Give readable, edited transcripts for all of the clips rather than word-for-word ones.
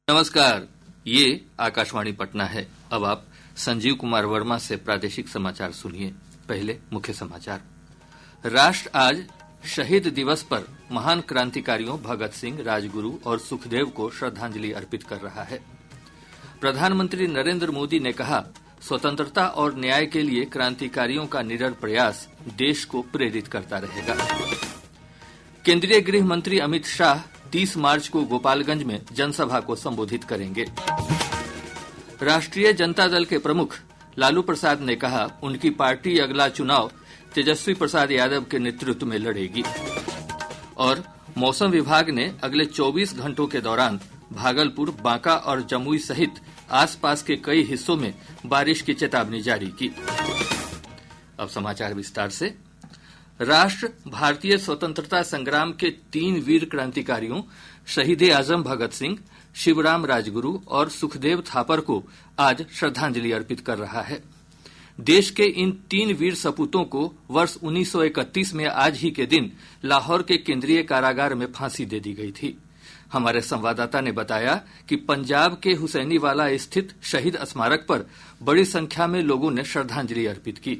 नमस्कार, ये आकाशवाणी पटना है। अब आप संजीव कुमार वर्मा से प्रादेशिक समाचार सुनिए। पहले मुख्य समाचार। राष्ट्र आज शहीद दिवस पर महान क्रांतिकारियों भगत सिंह, राजगुरु और सुखदेव को श्रद्धांजलि अर्पित कर रहा है। प्रधानमंत्री नरेंद्र मोदी ने कहा, स्वतंत्रता और न्याय के लिए क्रांतिकारियों का निरंतर प्रयास देश को प्रेरित करता रहेगा। केंद्रीय गृह मंत्री अमित शाह 30 मार्च को गोपालगंज में जनसभा को संबोधित करेंगे। राष्ट्रीय जनता दल के प्रमुख लालू प्रसाद ने कहा, उनकी पार्टी अगला चुनाव तेजस्वी प्रसाद यादव के नेतृत्व में लड़ेगी। और मौसम विभाग ने अगले 24 घंटों के दौरान भागलपुर, बांका और जमुई सहित आसपास के कई हिस्सों में बारिश की चेतावनी जारी की। अब समाचार विस्तार से। राष्ट्र भारतीय स्वतंत्रता संग्राम के 3 वीर क्रांतिकारियों शहीद-ए-आजम भगत सिंह, शिवराम राजगुरु और सुखदेव थापर को आज श्रद्धांजलि अर्पित कर रहा है। देश के इन 3 वीर सपूतों को वर्ष 1931 में आज ही के दिन लाहौर के केंद्रीय कारागार में फांसी दे दी गई थी। हमारे संवाददाता ने बताया कि पंजाब के हुसैनीवाला स्थित शहीद स्मारक पर बड़ी संख्या में लोगों ने श्रद्धांजलि अर्पित की।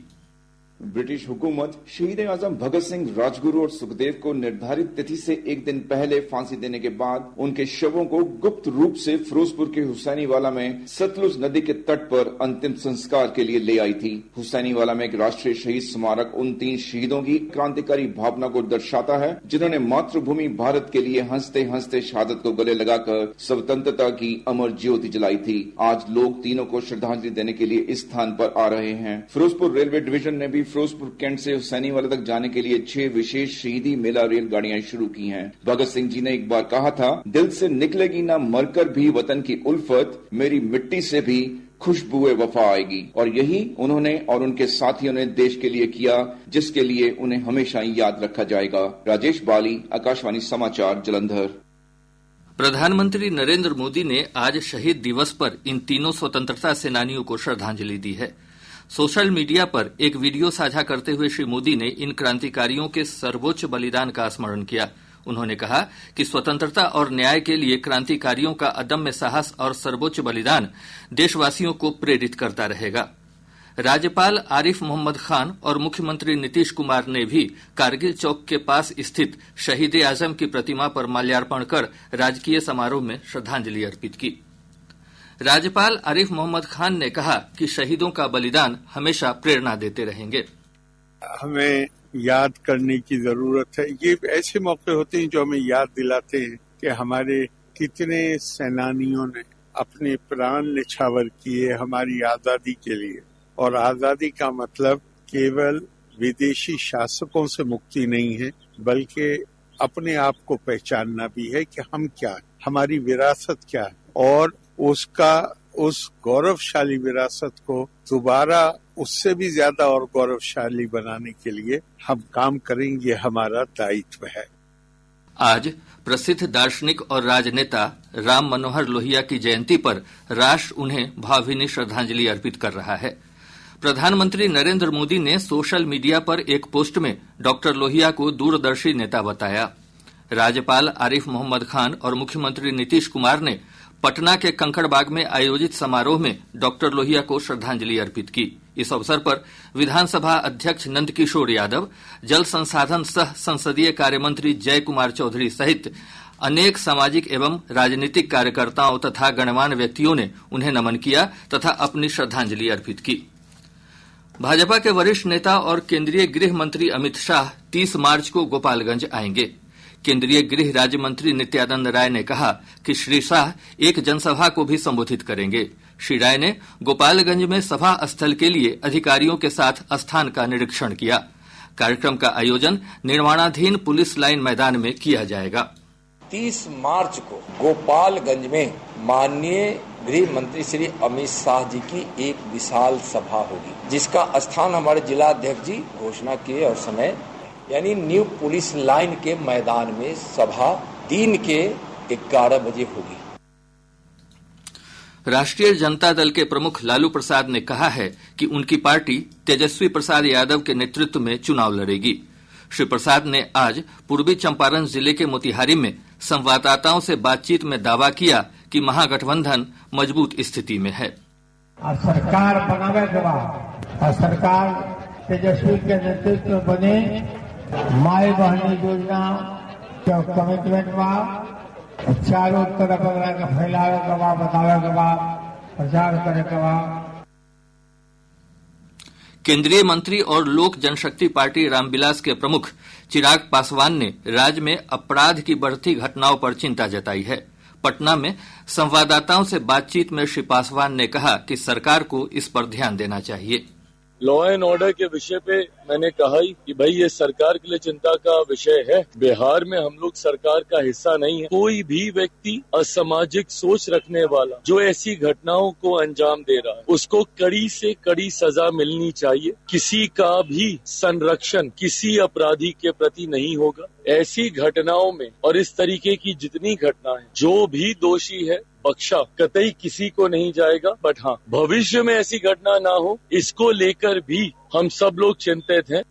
ब्रिटिश हुकूमत शहीद-ए-आजम भगत सिंह, राजगुरु और सुखदेव को निर्धारित तिथि से एक दिन पहले फांसी देने के बाद उनके शवों को गुप्त रूप से फिरोजपुर के हुसैनीवाला में सतलुज नदी के तट पर अंतिम संस्कार के लिए ले आई थी। हुसैनीवाला में एक राष्ट्रीय शहीद स्मारक उन 3 शहीदों की क्रांतिकारी भावना को दर्शाता है, जिन्होंने मातृभूमि भारत के लिए हंसते हंसते शहादत को गले लगाकर स्वतंत्रता की अमर ज्योति जलाई थी। आज लोग तीनों को श्रद्धांजलि देने के लिए इस स्थान पर आ रहे हैं। फिरोजपुर रेलवे डिवीजन ने भी फिरोजपुर कैंट से हुसैनीवाला तक जाने के लिए 6 विशेष शहीदी मेला रेलगाड़ियां शुरू की हैं। भगत सिंह जी ने एक बार कहा था, दिल से निकलेगी ना मरकर भी वतन की उल्फत, मेरी मिट्टी से भी खुशबुए वफा आएगी। और यही उन्होंने और उनके साथियों ने देश के लिए किया, जिसके लिए उन्हें हमेशा याद रखा जाएगा। राजेश बाली, आकाशवाणी समाचार, जलंधर। प्रधानमंत्री नरेंद्र मोदी ने आज शहीद दिवस पर इन तीनों स्वतंत्रता सेनानियों को श्रद्धांजलि दी है। सोशल मीडिया पर एक वीडियो साझा करते हुए श्री मोदी ने इन क्रांतिकारियों के सर्वोच्च बलिदान का स्मरण किया। उन्होंने कहा कि स्वतंत्रता और न्याय के लिए क्रांतिकारियों का अदम्य साहस और सर्वोच्च बलिदान देशवासियों को प्रेरित करता रहेगा। राज्यपाल आरिफ मोहम्मद खान और मुख्यमंत्री नीतीश कुमार ने भी कारगिल चौक के पास स्थित शहीद-ए-आजम की प्रतिमा पर माल्यार्पण कर राजकीय समारोह में श्रद्धांजलि अर्पित की। राज्यपाल आरिफ मोहम्मद खान ने कहा कि शहीदों का बलिदान हमेशा प्रेरणा देते रहेंगे। हमें याद करने की जरूरत है। ये ऐसे मौके होते हैं जो हमें याद दिलाते हैं कि हमारे कितने सेनानियों ने अपने प्राण न्यौछावर किए हमारी आजादी के लिए। और आजादी का मतलब केवल विदेशी शासकों से मुक्ति नहीं है, बल्कि अपने आप को पहचानना भी है कि हम क्या है, हमारी विरासत क्या है, और उस गौरवशाली विरासत को दोबारा उससे भी ज्यादा और गौरवशाली बनाने के लिए हम काम करेंगे, हमारा दायित्व है। आज प्रसिद्ध दार्शनिक और राजनेता राम मनोहर लोहिया की जयंती पर राष्ट्र उन्हें भावभीनी श्रद्धांजलि अर्पित कर रहा है। प्रधानमंत्री नरेंद्र मोदी ने सोशल मीडिया पर एक पोस्ट में डॉक्टर लोहिया को दूरदर्शी नेता बताया। राज्यपाल आरिफ मोहम्मद खान और मुख्यमंत्री नीतीश कुमार ने पटना के कंकड़बाग में आयोजित समारोह में डॉक्टर लोहिया को श्रद्धांजलि अर्पित की। इस अवसर पर विधानसभा अध्यक्ष नंदकिशोर यादव, जल संसाधन सह संसदीय कार्य मंत्री जय कुमार चौधरी सहित अनेक सामाजिक एवं राजनीतिक कार्यकर्ताओं तथा गणमान्य व्यक्तियों ने उन्हें नमन किया तथा अपनी श्रद्धांजलि अर्पित की। भाजपा के वरिष्ठ नेता और केंद्रीय गृह मंत्री अमित शाह 30 मार्च को गोपालगंज आएंगे। केंद्रीय गृह राज्य मंत्री नित्यानंद राय ने कहा कि श्री शाह एक जनसभा को भी संबोधित करेंगे। श्री राय ने गोपालगंज में सभा स्थल के लिए अधिकारियों के साथ स्थान का निरीक्षण किया। कार्यक्रम का आयोजन निर्माणाधीन पुलिस लाइन मैदान में किया जाएगा। 30 मार्च को गोपालगंज में माननीय गृह मंत्री श्री अमित शाह जी की एक विशाल सभा होगी, जिसका स्थान हमारे जिला अध्यक्ष जी घोषणा किए और समय यानी न्यू पुलिस लाइन के मैदान में सभा दिन के 11 बजे होगी। राष्ट्रीय जनता दल के प्रमुख लालू प्रसाद ने कहा है कि उनकी पार्टी तेजस्वी प्रसाद यादव के नेतृत्व में चुनाव लड़ेगी। श्री प्रसाद ने आज पूर्वी चंपारण जिले के मोतिहारी में संवाददाताओं से बातचीत में दावा किया कि महागठबंधन मजबूत स्थिति में है। सरकार बनावे के बाद और सरकार तेजस्वी के नेतृत्व में बने, माई बहनी योजना जो कमिटमेंट बा चारों तरफ फैलावे के बाद, बतावे के बाद, प्रचार करे के बाद। केंद्रीय मंत्री और लोक जनशक्ति पार्टी रामविलास के प्रमुख चिराग पासवान ने राज्य में अपराध की बढ़ती घटनाओं पर चिंता जताई है। पटना में संवाददाताओं से बातचीत में श्री पासवान ने कहा कि सरकार को इस पर ध्यान देना चाहिए। लॉ एंड ऑर्डर के विषय पे मैंने कहा ही कि भाई ये सरकार के लिए चिंता का विषय है। बिहार में हम लोग सरकार का हिस्सा नहीं है। कोई भी व्यक्ति असामाजिक सोच रखने वाला जो ऐसी घटनाओं को अंजाम दे रहा है उसको कड़ी से कड़ी सजा मिलनी चाहिए। किसी का भी संरक्षण किसी अपराधी के प्रति नहीं होगा। ऐसी घटनाओं में और इस तरीके की जितनी घटना है, जो भी दोषी है बख्शा कतई किसी को नहीं जाएगा। बट हाँ, भविष्य में ऐसी घटना ना हो इसको लेकर भी हम सब लोग चिंतित हैं।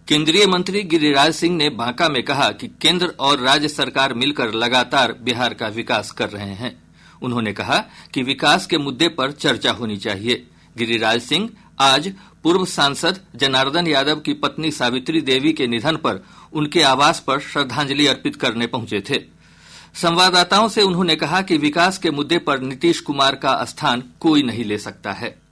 केंद्रीय मंत्री गिरिराज सिंह ने बांका में कहा कि केंद्र और राज्य सरकार मिलकर लगातार बिहार का विकास कर रहे हैं। उन्होंने कहा कि विकास के मुद्दे पर चर्चा होनी चाहिए। गिरिराज सिंह आज पूर्व सांसद जनार्दन यादव की पत्नी सावित्री देवी के निधन पर उनके आवास पर श्रद्धांजलि अर्पित करने पहुंचे थे। संवाददाताओं से उन्होंने कहा कि विकास के मुद्दे पर नीतीश कुमार का स्थान कोई नहीं ले सकता है।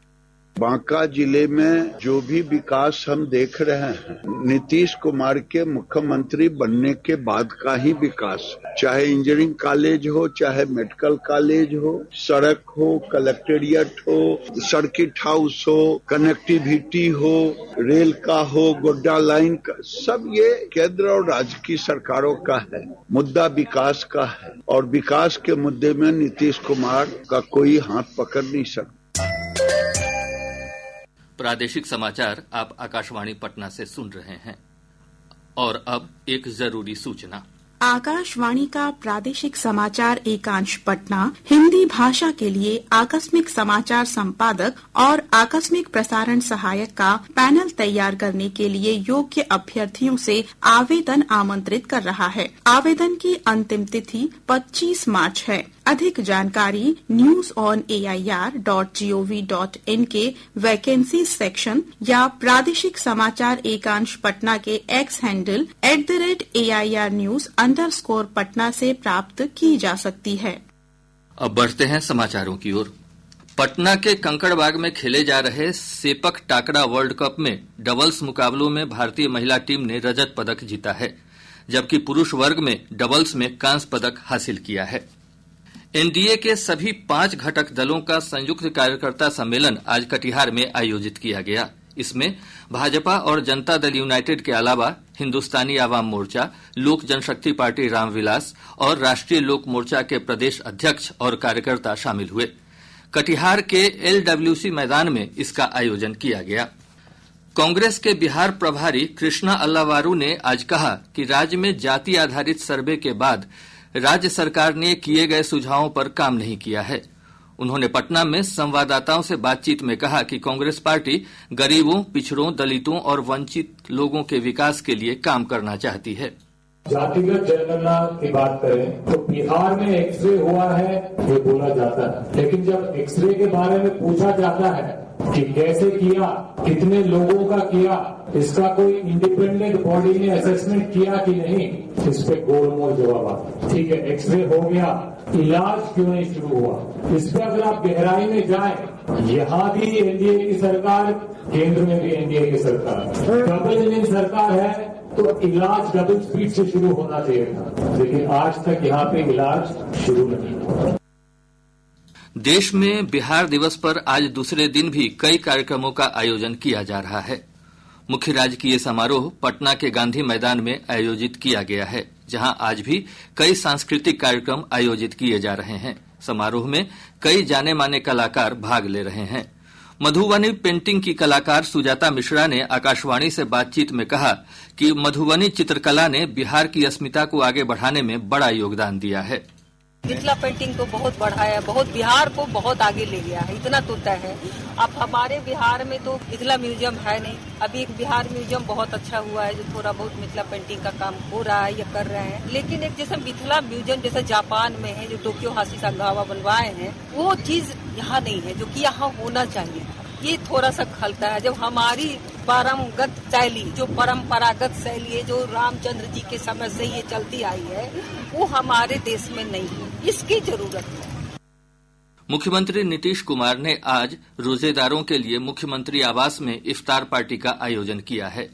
बांका जिले में जो भी विकास हम देख रहे हैं नीतीश कुमार के मुख्यमंत्री बनने के बाद का ही विकास, चाहे इंजीनियरिंग कॉलेज हो, चाहे मेडिकल कॉलेज हो, सड़क हो, कलेक्टेरिएट हो, सर्किट हाउस हो, कनेक्टिविटी हो, रेल का हो, गोड्डा लाइन का, सब ये केंद्र और राज्य की सरकारों का है। मुद्दा विकास का है और विकास के मुद्दे में नीतीश कुमार का कोई हाथ पकड़ नहीं सकता। प्रादेशिक समाचार आप आकाशवाणी पटना से सुन रहे हैं। और अब एक जरूरी सूचना। आकाशवाणी का प्रादेशिक समाचार एकांश पटना हिंदी भाषा के लिए आकस्मिक समाचार संपादक और आकस्मिक प्रसारण सहायक का पैनल तैयार करने के लिए योग्य अभ्यर्थियों से आवेदन आमंत्रित कर रहा है। आवेदन की अंतिम तिथि 25 मार्च है। अधिक जानकारी newsonair.gov.in के वैकेंसी सेक्शन या प्रादेशिक समाचार एकांश पटना के एक्स हैंडल @AIR News_पटना से प्राप्त की जा सकती है। अब बढ़ते हैं समाचारों की ओर। पटना के कंकड़बाग में खेले जा रहे सेपक टाकरा वर्ल्ड कप में डबल्स मुकाबलों में भारतीय महिला टीम ने रजत पदक जीता है, जबकि पुरुष वर्ग में डबल्स में कांस्य पदक हासिल किया है। एनडीए के सभी 5 घटक दलों का संयुक्त कार्यकर्ता सम्मेलन आज कटिहार में आयोजित किया गया। इसमें भाजपा और जनता दल यूनाइटेड के अलावा हिंदुस्तानी आवाम मोर्चा, लोक जनशक्ति पार्टी रामविलास और राष्ट्रीय लोक मोर्चा के प्रदेश अध्यक्ष और कार्यकर्ता शामिल हुए। कटिहार के LWC मैदान में इसका आयोजन किया गया। कांग्रेस के बिहार प्रभारी कृष्णा अल्लावारू ने आज कहा कि राज्य में जाति आधारित सर्वे के बाद राज्य सरकार ने किए गए सुझावों पर काम नहीं किया है। उन्होंने पटना में संवाददाताओं से बातचीत में कहा कि कांग्रेस पार्टी गरीबों, पिछड़ों, दलितों और वंचित लोगों के विकास के लिए काम करना चाहती है। जातिगत जनगणना की बात करें तो बिहार में एक्सरे हुआ है ये बोला जाता है, लेकिन जब एक्सरे के बारे में पूछा जाता है कि कैसे किया, कितने लोगों का किया, इसका कोई इंडिपेंडेंट बॉडी ने असेसमेंट किया कि नहीं, इस पे गोलमोल जवाब आता। ठीक है, एक्सरे हो गया, इलाज क्यों नहीं शुरू हुआ, इस पे अगर आप गहराई में जाएं, यहाँ भी एनडीए की सरकार, केंद्र में भी एनडीए की सरकार, डबल इंजन सरकार है तो इलाज डबल स्पीड से शुरू होना चाहिए था, लेकिन आज तक यहाँ पे इलाज शुरू नहीं हुआ। देश में बिहार दिवस पर आज दूसरे दिन भी कई कार्यक्रमों का आयोजन किया जा रहा है। मुख्य राजकीय समारोह पटना के गांधी मैदान में आयोजित किया गया है, जहां आज भी कई सांस्कृतिक कार्यक्रम आयोजित किए जा रहे हैं। समारोह में कई जाने माने कलाकार भाग ले रहे हैं। मधुबनी पेंटिंग की कलाकार सुजाता मिश्रा ने आकाशवाणी से बातचीत में कहा कि मधुबनी चित्रकला ने बिहार की अस्मिता को आगे बढ़ाने में बड़ा योगदान दिया है। मिथिला पेंटिंग तो बहुत बढ़ाया, बहुत बिहार को बहुत आगे ले गया है, इतना तो तय है। अब हमारे बिहार में तो मिथिला म्यूजियम है नहीं, अभी एक बिहार म्यूजियम बहुत अच्छा हुआ है जो थोड़ा बहुत मिथिला पेंटिंग का काम हो रहा है या कर रहे हैं, लेकिन एक जैसे मिथिला म्यूजियम जैसे जापान में है जो टोक्यो हाशिसागावा बनवाए हैं, वो चीज यहाँ नहीं है जो कि यहाँ होना चाहिए। ये थोड़ा सा खलता है जब हमारी परंपरागत शैली, जो परंपरागत शैली है जो रामचंद्र जी के समय से ये चलती आई है, वो हमारे देश में नहीं है, इसकी जरूरत है। मुख्यमंत्री नीतीश कुमार ने आज रोजेदारों के लिए मुख्यमंत्री आवास में इफ्तार पार्टी का आयोजन किया है।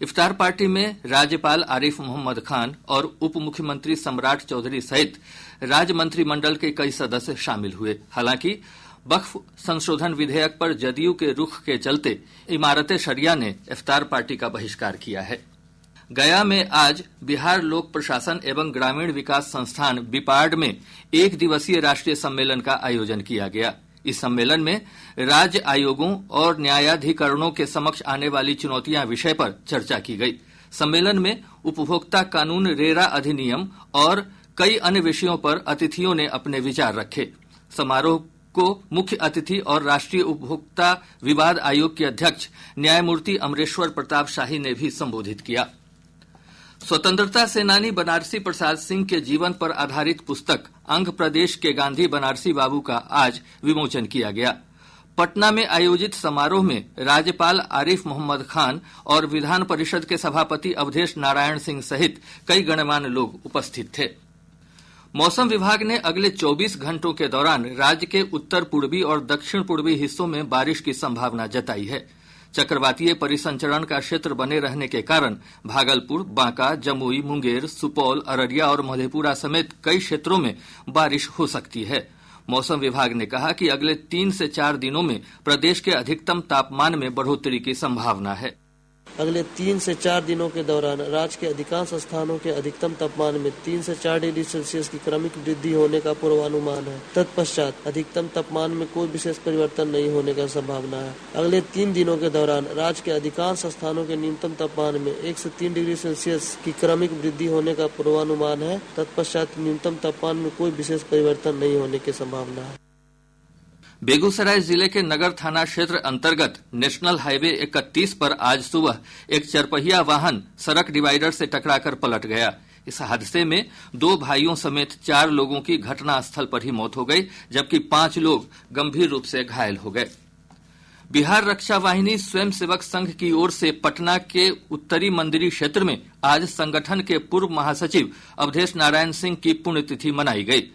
इफ्तार पार्टी में राज्यपाल आरिफ मोहम्मद खान और उप मुख्यमंत्री सम्राट चौधरी सहित राज्य मंत्रिमंडल के कई सदस्य शामिल हुए। हालांकि वक्फ संशोधन विधेयक पर जदयू के रुख के चलते इमारत शरिया ने इफ्तार पार्टी का बहिष्कार किया है। गया में आज बिहार लोक प्रशासन एवं ग्रामीण विकास संस्थान बिपार्ड में एक दिवसीय राष्ट्रीय सम्मेलन का आयोजन किया गया। इस सम्मेलन में राज्य आयोगों और न्यायाधिकरणों के समक्ष आने वाली चुनौतियां विषय पर चर्चा की गई। सम्मेलन में उपभोक्ता कानून रेरा अधिनियम और कई अन्य विषयों पर अतिथियों ने अपने विचार रखे। समारोह को मुख्य अतिथि और राष्ट्रीय उपभोक्ता विवाद आयोग के अध्यक्ष न्यायमूर्ति अमरेश्वर प्रताप शाही ने भी संबोधित किया। स्वतंत्रता सेनानी बनारसी प्रसाद सिंह के जीवन पर आधारित पुस्तक अंग प्रदेश के गांधी बनारसी बाबू का आज विमोचन किया गया। पटना में आयोजित समारोह में राज्यपाल आरिफ मोहम्मद खान और विधान परिषद के सभापति अवधेश नारायण सिंह सहित कई गणमान्य लोग उपस्थित थे। मौसम विभाग ने अगले 24 घंटों के दौरान राज्य के उत्तर पूर्वी और दक्षिण पूर्वी हिस्सों में बारिश की संभावना जताई है। चक्रवातीय परिसंचरण का क्षेत्र बने रहने के कारण भागलपुर, बांका, जमुई, मुंगेर, सुपौल, अररिया और मधेपुरा समेत कई क्षेत्रों में बारिश हो सकती है। मौसम विभाग ने कहा कि अगले 3 से 4 दिनों में प्रदेश के अधिकतम तापमान में बढ़ोतरी की संभावना है। अगले 3 से 4 दिनों के दौरान राज्य के अधिकांश स्थानों के अधिकतम तापमान में 3 से 4 डिग्री सेल्सियस की क्रमिक वृद्धि होने का पूर्वानुमान है। तत्पश्चात अधिकतम तापमान में कोई विशेष परिवर्तन नहीं होने का संभावना है। अगले 3 दिनों के दौरान राज्य के अधिकांश स्थानों के न्यूनतम तापमान में 1 से 3 डिग्री सेल्सियस की क्रमिक वृद्धि होने का पूर्वानुमान है। तत्पश्चात न्यूनतम तापमान में कोई विशेष परिवर्तन नहीं होने की संभावना है। बेगूसराय जिले के नगर थाना क्षेत्र अंतर्गत नेशनल हाईवे 31 पर आज सुबह एक चरपहिया वाहन सड़क डिवाइडर से टकराकर पलट गया। इस हादसे में 2 भाइयों समेत 4 लोगों की घटनास्थल पर ही मौत हो गई, जबकि 5 लोग गंभीर रूप से घायल हो गए। बिहार रक्षा वाहिनी स्वयंसेवक संघ की ओर से पटना के उत्तरी मंदिरी क्षेत्र में आज संगठन के पूर्व महासचिव अवधेश नारायण सिंह की पुण्यतिथि मनाई गई।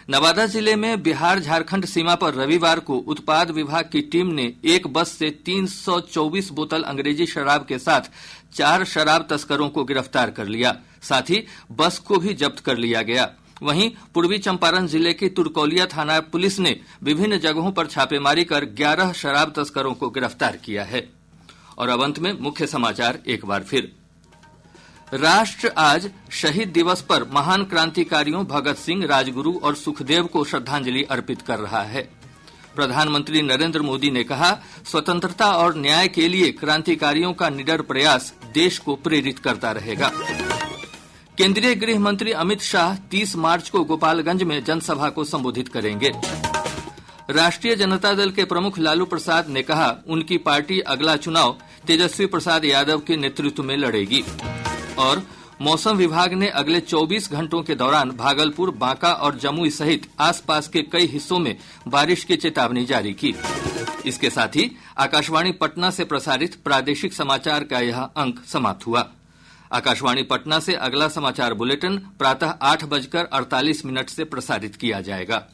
नवादा जिले में बिहार झारखंड सीमा पर रविवार को उत्पाद विभाग की टीम ने एक बस से 324 बोतल अंग्रेजी शराब के साथ 4 शराब तस्करों को गिरफ्तार कर लिया। साथ ही बस को भी जब्त कर लिया गया। वहीं पूर्वी चंपारण जिले की तुरकौलिया थाना पुलिस ने विभिन्न जगहों पर छापेमारी कर 11 शराब तस्करों को गिरफ्तार किया है। और अब अंत में मुख्य समाचार एक बार फिर। राष्ट्र आज शहीद दिवस पर महान क्रांतिकारियों भगत सिंह, राजगुरु और सुखदेव को श्रद्धांजलि अर्पित कर रहा है। प्रधानमंत्री नरेंद्र मोदी ने कहा, स्वतंत्रता और न्याय के लिए क्रांतिकारियों का निडर प्रयास देश को प्रेरित करता रहेगा। केंद्रीय गृह मंत्री अमित शाह 30 मार्च को गोपालगंज में जनसभा को संबोधित करेंगे। राष्ट्रीय जनता दल के प्रमुख लालू प्रसाद ने कहा, उनकी पार्टी अगला चुनाव तेजस्वी प्रसाद यादव के नेतृत्व में लड़ेगी। और मौसम विभाग ने अगले 24 घंटों के दौरान भागलपुर, बांका और जमुई सहित आसपास के कई हिस्सों में बारिश की चेतावनी जारी की। इसके साथ ही आकाशवाणी पटना से प्रसारित प्रादेशिक समाचार का यह अंक समाप्त हुआ। आकाशवाणी पटना से अगला समाचार बुलेटिन प्रातः 8:48 से प्रसारित किया जाएगा।